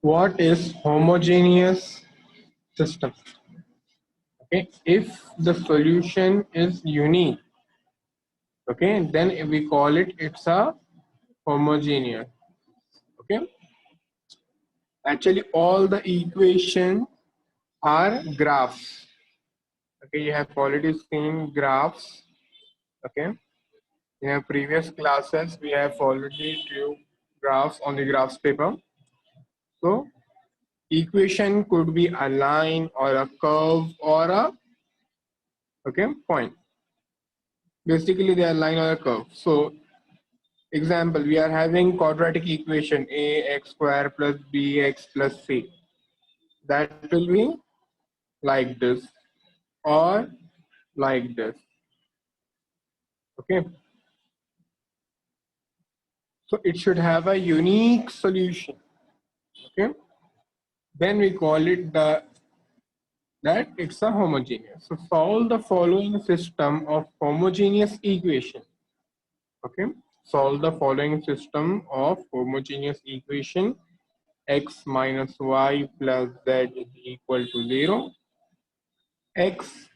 What is homogeneous system? Okay, if the solution is unique, okay, then we call it's a homogeneous. Okay, actually all the equations are graphs. Okay, you have already seen graphs. Okay, in our previous classes we have already drew graphs on the graphs paper. So equation could be a line or a curve or a point. Basically they are line or a curve. So example, we are having quadratic equation ax square plus bx plus c. That will be like this or like this. Okay, so it should have a unique solution. Okay, then we call it that it's a homogeneous. So solve the following system of homogeneous equation. Okay, solve the following system of homogeneous equation. X minus y plus z is equal to 0. X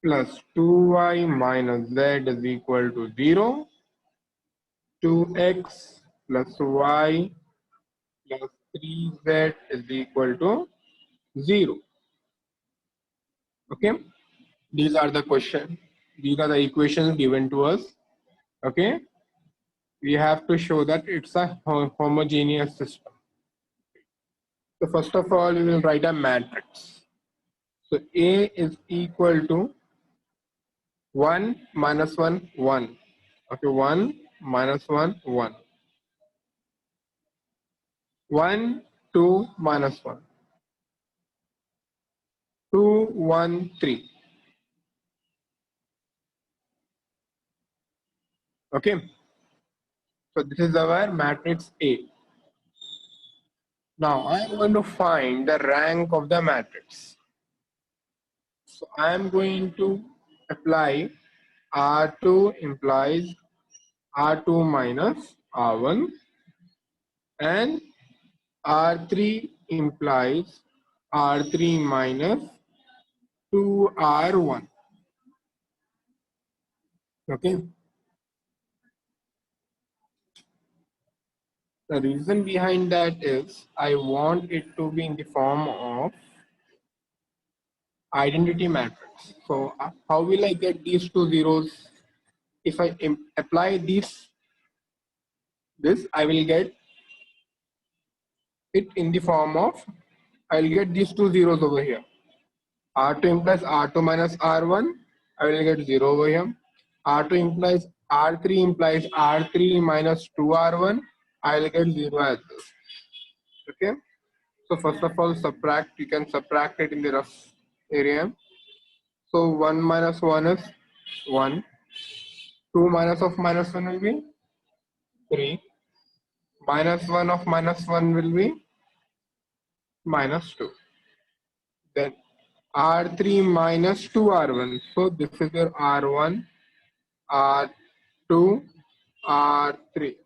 plus 2y minus z is equal to 0. 2x plus y plus 3z is equal to 0. Okay, these are the question. These are the equations given to us. Okay, we have to show that it's a homogeneous system. So first of all, we will write a matrix. So A is equal to 1 minus 1, 1. Okay, 1 minus 1, 1. 1, 2 minus 1. 2, 1, 3. Okay, so this is our matrix A. Now I am going to find the rank of the matrix. So I am going to apply R2 implies R2 minus R1 and R3 implies R3 minus 2R1. Okay. The reason behind that is I want it to be in the form of identity matrix. So how will I get these two zeros? If I apply this, I will get it in the form of, I'll get these two zeros over here. R2 implies R2 minus R1, I will get 0 over here. R2 implies R3 implies R3 minus 2R1, I will get 0 as this. Okay. So first of all, subtract, you can subtract it in the rough area. So 1 minus 1 is 1. 2 minus of minus 1 will be 3. Minus 1 of minus 1 will be minus 2. Then R3 minus 2R1. So this is your R1, R2, R3.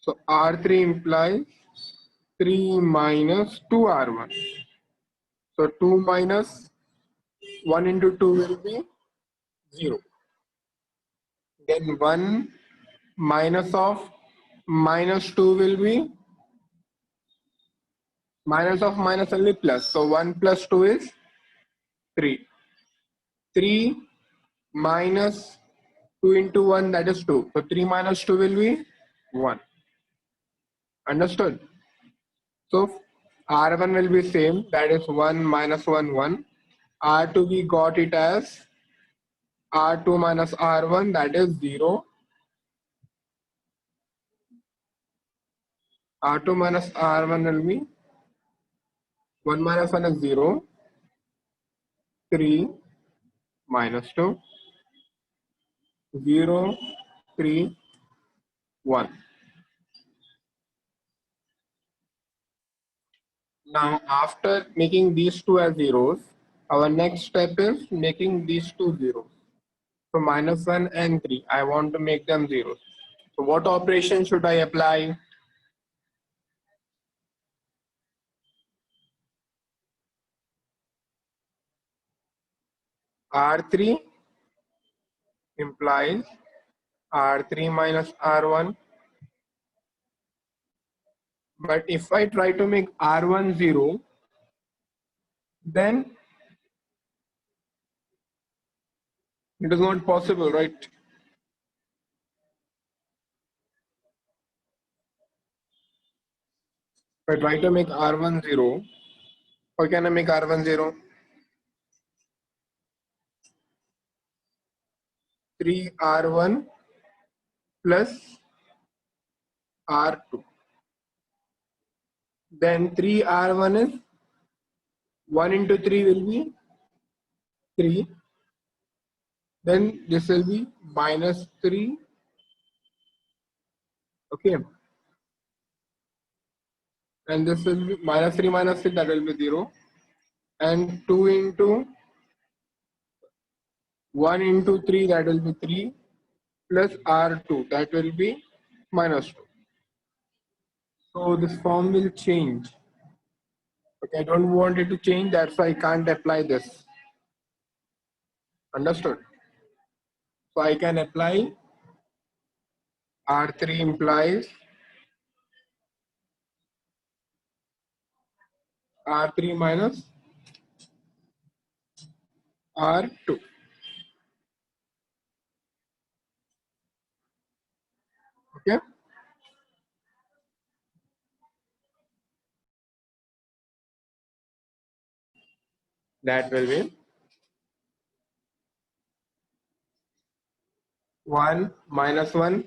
So R3 implies 3 minus 2R1. So 2 minus 1 into 2 will be 0. Then 1 minus of minus 2 will be minus of minus will be plus. So 1 plus 2 is 3. 3 minus 2 into 1, that is 2. So 3 minus 2 will be 1. Understood? So R1 will be same, that is 1 minus 1, 1. R2 we got it as R2 minus R1, that is 0. R2 minus R1 will be 1 minus 1 is 0. 3 minus 2. 0, 3, 1. Now after making these two as zeros, our next step is making these two zeros. So minus 1 and 3, I want to make them zeros. So what operation should I apply? R3 implies R3 minus R1. But if I try to make R1 0, then it is not possible, right? If I try to make R1 0, how can I make R1 0? 3R1 plus R2. Then 3R1 is 1 into 3 will be 3. Then this will be minus 3. Okay. And this will be minus 3 minus 6, that will be 0. And 2 into 1 into 3, that will be 3, plus R2, that will be minus 2. So this form will change. Okay, I don't want it to change, that's why I can't apply this. Understood? So I can apply R3 implies R3 minus R2. Okay. That will be 1 minus 1,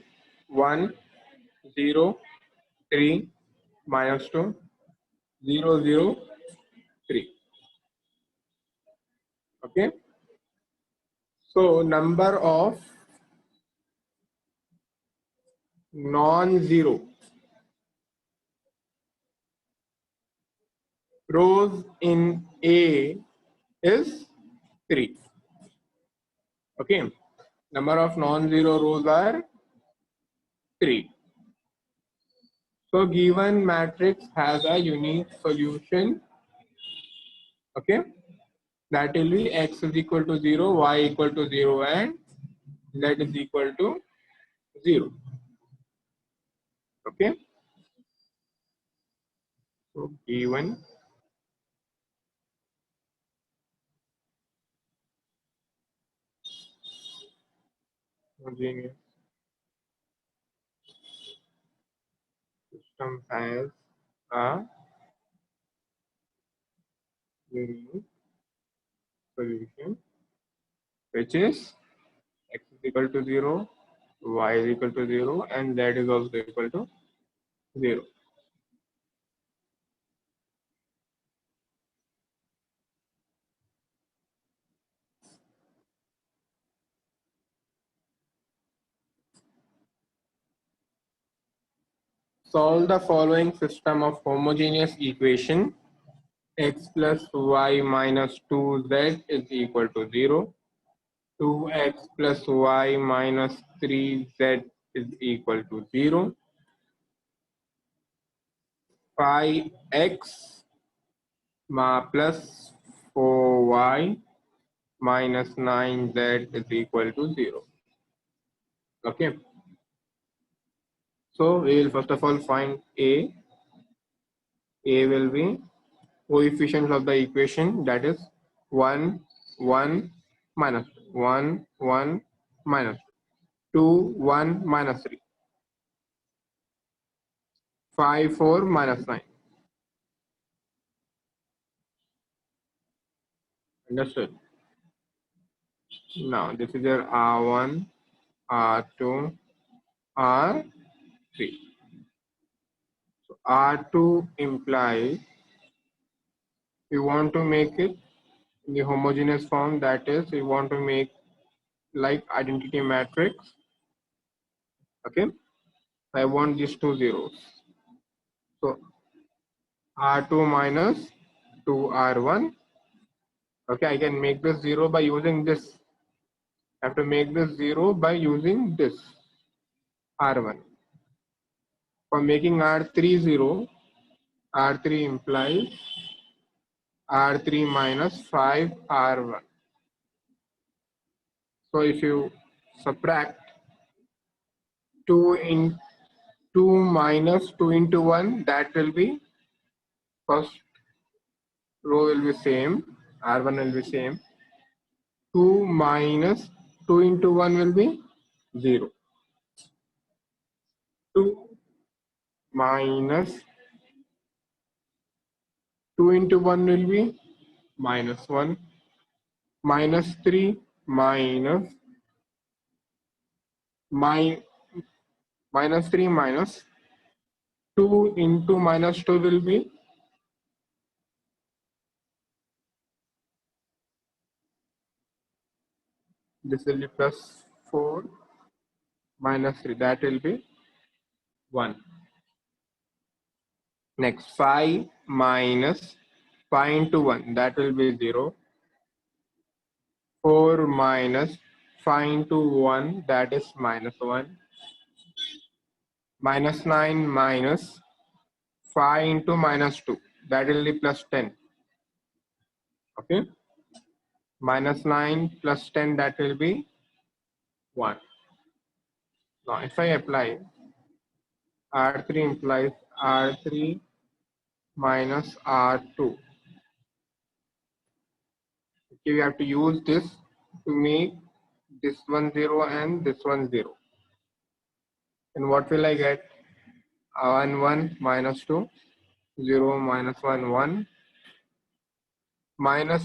1, 0, 3, minus 2, 0, 0, 3. Okay. So number of non-zero rows in A is 3. Okay. Number of non-zero rows are 3. So given matrix has a unique solution. Okay. That will be x is equal to 0, y equal to 0, and z is equal to 0. Okay. So given homogeneous system has a unique solution, which is x is equal to 0, y is equal to 0, and z is also equal to 0. Solve the following system of homogeneous equation: x plus y minus 2z is equal to 0. 2x plus y minus 3z is equal to 0. 5x plus 4y minus 9z is equal to 0. Okay. So we will first of all find A. A will be coefficients of the equation, that is 1, 1, minus 1, 1, minus 2, 1, minus 3, 5, 4, minus 9. Understood? Now this is your R1, R2, R3. So R2 implies we want to make it in the homogeneous form, that is we want to make like identity matrix. Okay, I want these two zeros. So R2 minus 2R1. Okay, I can make this 0 by using this. I have to make this 0 by using this R1. For making R3 0, R3 implies R3 minus 5R1. So if you subtract 2 in 2 minus 2 into 1, that will be first row will be same, R1 will be same. 2 minus 2 into 1 will be 0. 2 minus 2 into 1 will be minus 1. Minus 3 minus minus 3 minus 2 into minus 2 will be this will be plus 4 minus 3, that will be 1. Next 5 minus 5 into 1, that will be 0. 4 minus 5 into 1, that is minus 1. Minus 9 minus 5 into minus 2, that will be plus 10. Okay. Minus 9 plus 10, that will be 1. Now if I apply R3 implies R3 minus R2. Okay, we have to use this to make this one 0 and this one 0. And what will I get? 1 1 minus 2, 0 minus 1 1 minus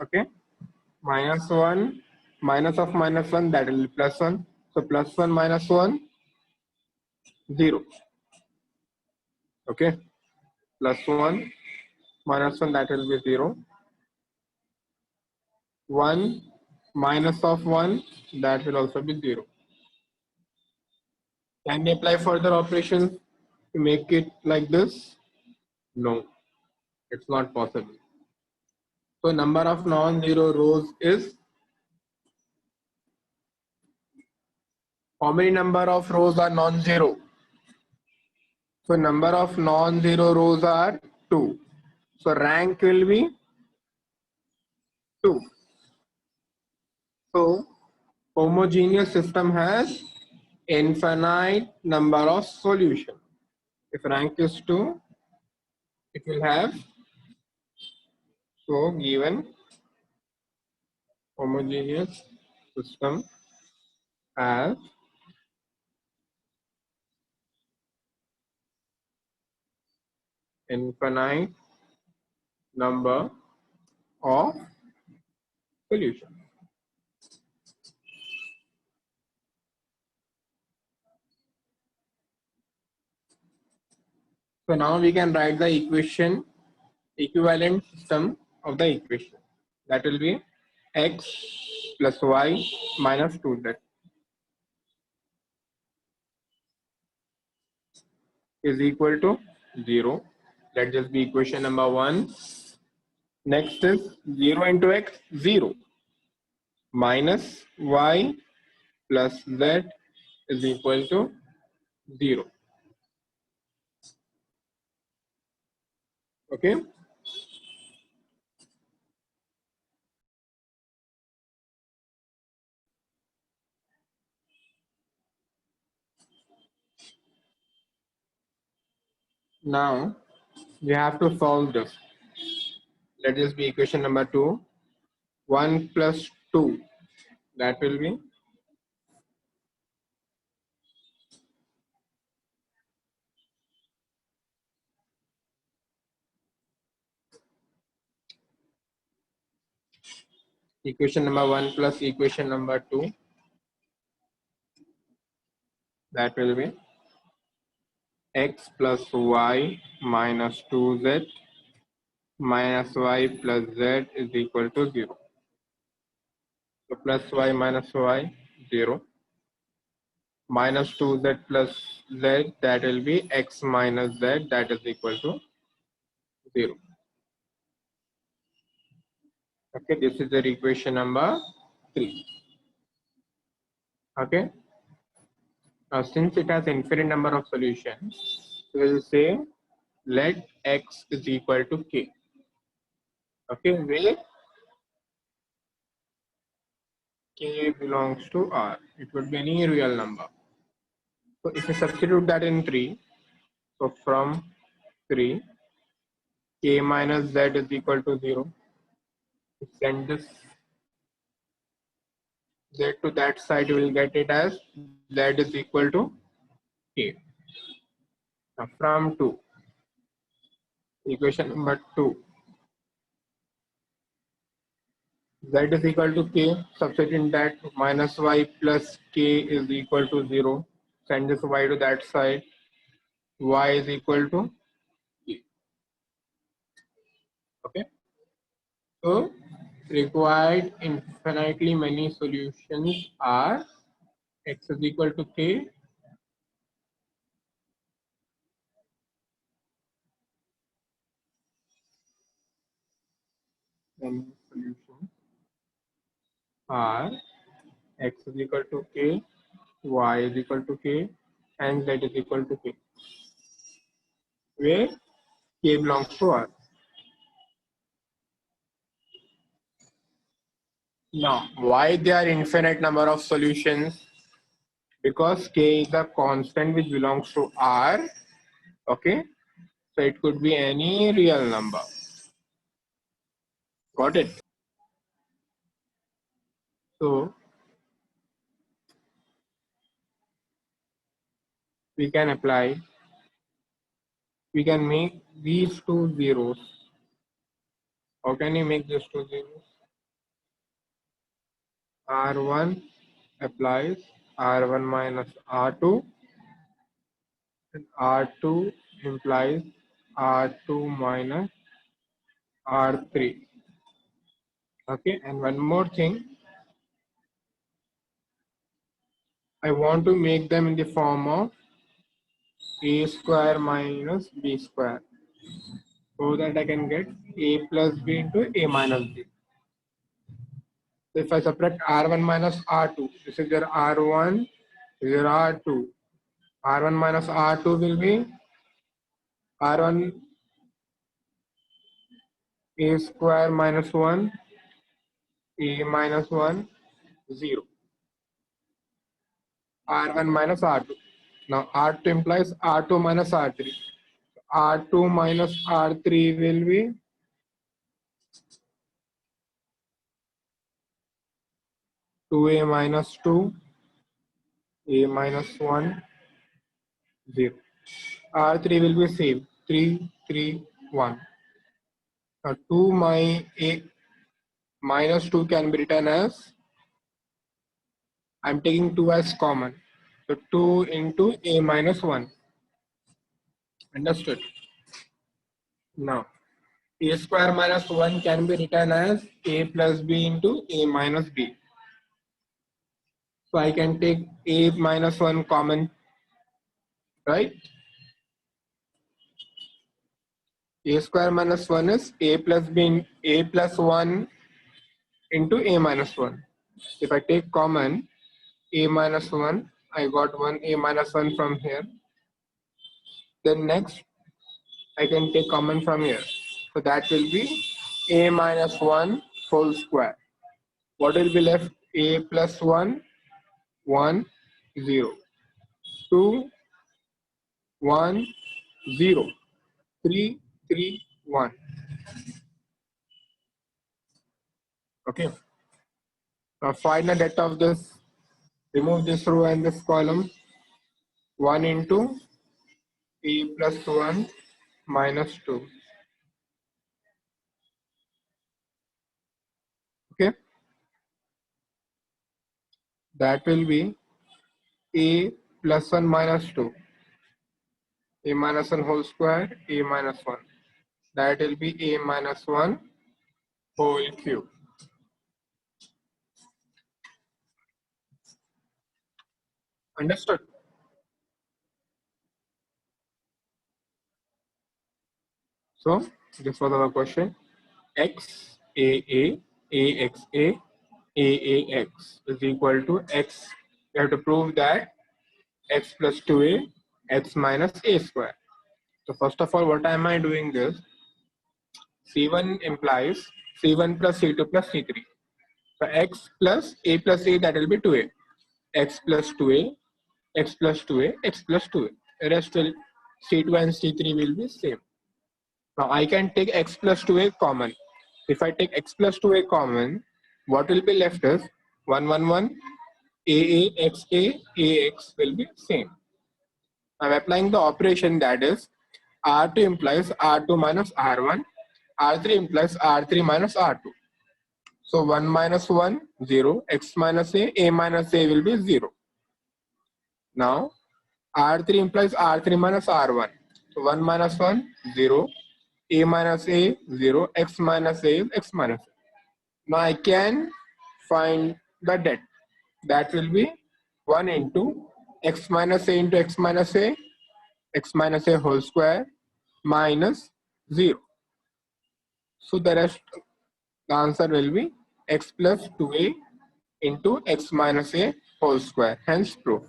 okay, minus 1 minus of minus 1, that will be plus 1. So plus 1 minus 1 0. Okay, plus 1 minus 1, that will be 0. 1 minus of 1, that will also be 0. Can we apply further operations to make it like this? No, it's not possible. So number of non-zero rows is, how many number of rows are non-zero? So number of non-zero rows are 2. So rank will be 2. So homogeneous system has infinite number of solutions. If rank is 2, it will have, so given homogeneous system has infinite number of solutions. So now we can write the equation, equivalent system of the equation. That will be x plus y minus 2z is equal to 0. Let this be equation number 1. Next is 0 into x, 0, minus y plus z is equal to 0. Okay. Now we have to solve this. Let this be equation number 2. 1 plus 2, that will be equation number 1 plus equation number 2, that will be x plus y minus 2z minus y plus z is equal to 0. So plus y minus y, 0. Minus 2z plus z, that will be x minus z, that is equal to 0. Okay, this is the equation number 3. Okay. Now since it has infinite number of solutions, we will say let x is equal to k. Okay, where k belongs to R. It would be any real number. So if you substitute that in 3, so from 3, k minus z is equal to 0. Send this z to that side, you will get it as z is equal to k. Now from 2, equation number 2, z is equal to k, substituting that minus y plus k is equal to 0. Send this y to that side, y is equal to k. Okay. So required infinitely many solutions are x is equal to k, many solutions are x is equal to k, y is equal to k, and z is equal to k, where k belongs to R. Now, why there are infinite number of solutions? Because k is a constant which belongs to R. Okay, so it could be any real number. Got it? So we can apply, we can make these two zeros. How can you make these two zeros? R1 applies R1 minus R2, and R2 implies R2 minus R3. Okay, and one more thing, I want to make them in the form of a square minus b square, so that I can get a plus b into a minus b. So if I subtract R1 minus R2, this is your R1, this is your R2. R1 minus R2 will be R1 a square minus 1, a minus 1, 0. R1 minus R2. Now R2 implies R2 minus R3. R2 minus R3 will be two a minus 2, a minus 1, 0. R3 will be same, 3, 3, 1. Now 2 a minus 2 can be written as, I'm taking 2 as common. So 2 into a minus 1. Understood? Now a square minus 1 can be written as a plus b into a minus b. So I can take a minus 1 common, right? A square minus 1 is a plus b, a plus 1 into a minus 1. If I take common a minus 1, I got 1 a minus 1 from here. Then next, I can take common from here. So that will be a minus 1 whole square. What will be left? A plus 1, 1, 0. 2, 1, 0. 3, 3, 1. Okay. Now find the depth of this. Remove this row and this column. 1 into a plus 1 minus 2. Okay. That will be a plus 1 minus 2. A minus 1 whole square, a minus 1. That will be a minus 1 whole cube. Understood? So this was our question. X A x a x is equal to x. We have to prove that x plus 2a, x minus a square. So first of all, what am I doing this? C1 implies C1 plus C2 plus C3. So x plus a plus a, that will be 2a. X plus 2a, x plus 2a, x plus 2a. The rest will, C2 and C3 will be same. Now I can take x plus 2a common. If I take x plus 2a common, what will be left is 1, 1, 1, a, x, ax will be same. I'm applying the operation, that is R2 implies R2 minus R1, R3 implies R3 minus R2. So 1 minus 1, 0, x minus a minus a will be 0. Now R3 implies R3 minus R1. So 1 minus 1, 0, a minus a, 0, x minus a is x minus a. Now I can find the debt. That will be 1 into x minus a into x minus a whole square minus 0. So the rest, the answer will be x plus 2a into x minus a whole square. Hence proof.